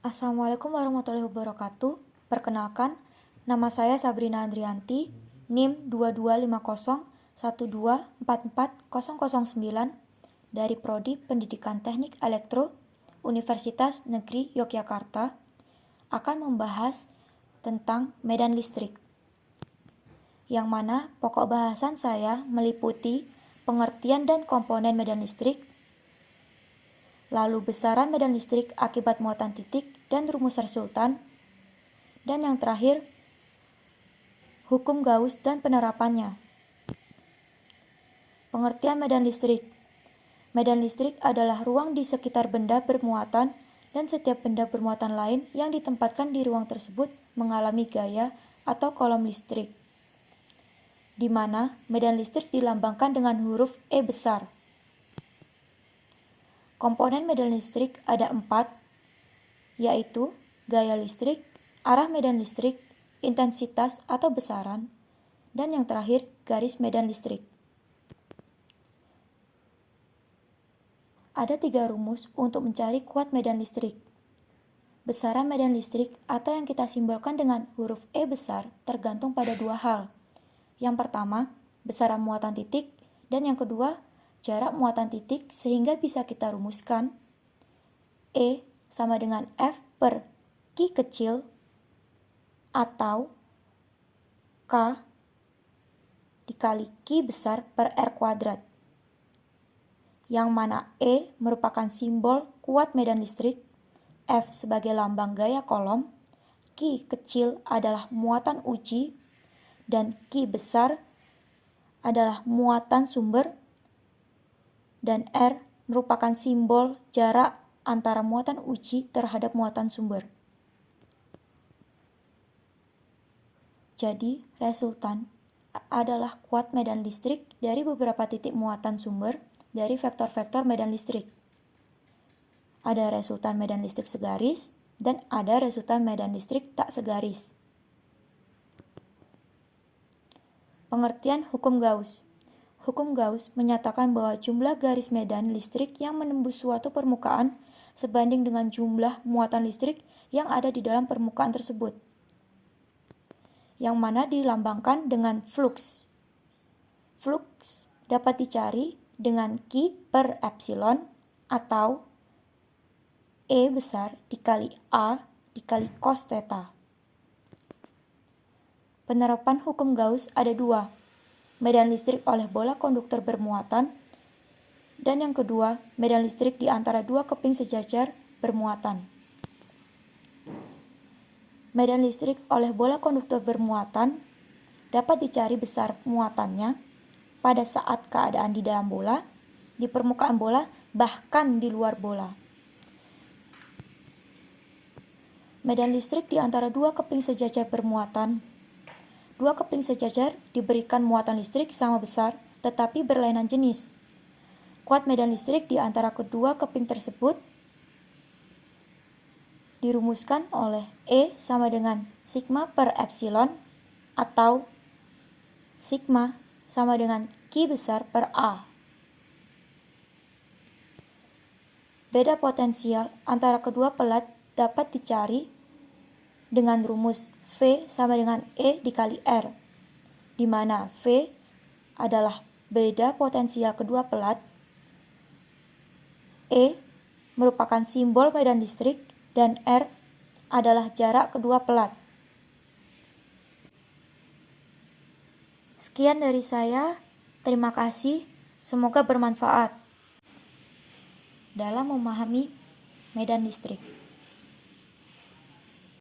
Assalamualaikum warahmatullahi wabarakatuh. Perkenalkan, nama saya Sabrina Andrianti, NIM 225012444009 dari Prodi Pendidikan Teknik Elektro Universitas Negeri Yogyakarta, akan membahas tentang medan listrik, yang mana pokok bahasan saya meliputi pengertian dan komponen medan listrik, lalu besaran medan listrik akibat muatan titik dan rumus resultan, dan yang terakhir, hukum Gauss dan penerapannya. Pengertian medan listrik. Medan listrik adalah ruang di sekitar benda bermuatan, dan setiap benda bermuatan lain yang ditempatkan di ruang tersebut mengalami gaya atau kolom listrik, di mana medan listrik dilambangkan dengan huruf E besar. Komponen medan listrik ada 4, yaitu gaya listrik, arah medan listrik, intensitas atau besaran, dan yang terakhir garis medan listrik. Ada 3 rumus untuk mencari kuat medan listrik. Besaran medan listrik atau yang kita simbolkan dengan huruf E besar tergantung pada 2 hal. Yang pertama, besaran muatan titik, dan yang kedua, jarak muatan titik, sehingga bisa kita rumuskan E sama dengan F per Q kecil atau K dikali Q besar per R kuadrat, yang mana E merupakan simbol kuat medan listrik, F sebagai lambang gaya kolom, Q kecil adalah muatan uji, dan Q besar adalah muatan sumber, dan R merupakan simbol jarak antara muatan uji terhadap muatan sumber. Jadi, resultan adalah kuat medan listrik dari beberapa titik muatan sumber dari vektor-vektor medan listrik. Ada resultan medan listrik segaris, dan ada resultan medan listrik tak segaris. Pengertian hukum Gauss. Hukum Gauss menyatakan bahwa jumlah garis medan listrik yang menembus suatu permukaan sebanding dengan jumlah muatan listrik yang ada di dalam permukaan tersebut, yang mana dilambangkan dengan flux. Flux dapat dicari dengan Q per epsilon atau E besar dikali A dikali cos theta. Penerapan hukum Gauss ada 2, medan listrik oleh bola konduktor bermuatan, dan yang kedua, medan listrik di antara 2 keping sejajar bermuatan. Medan listrik oleh bola konduktor bermuatan dapat dicari besar muatannya pada saat keadaan di dalam bola, di permukaan bola, bahkan di luar bola. Medan listrik di antara 2 keping sejajar bermuatan. 2 keping sejajar diberikan muatan listrik sama besar, tetapi berlainan jenis. Kuat medan listrik di antara kedua keping tersebut dirumuskan oleh E sama dengan sigma per epsilon atau sigma sama dengan Q besar per A. Beda potensial antara kedua pelat dapat dicari dengan rumus V sama dengan E dikali R, di mana V adalah beda potensial kedua pelat, E merupakan simbol medan listrik, dan R adalah jarak kedua pelat. Sekian dari saya, terima kasih, semoga bermanfaat dalam memahami medan listrik.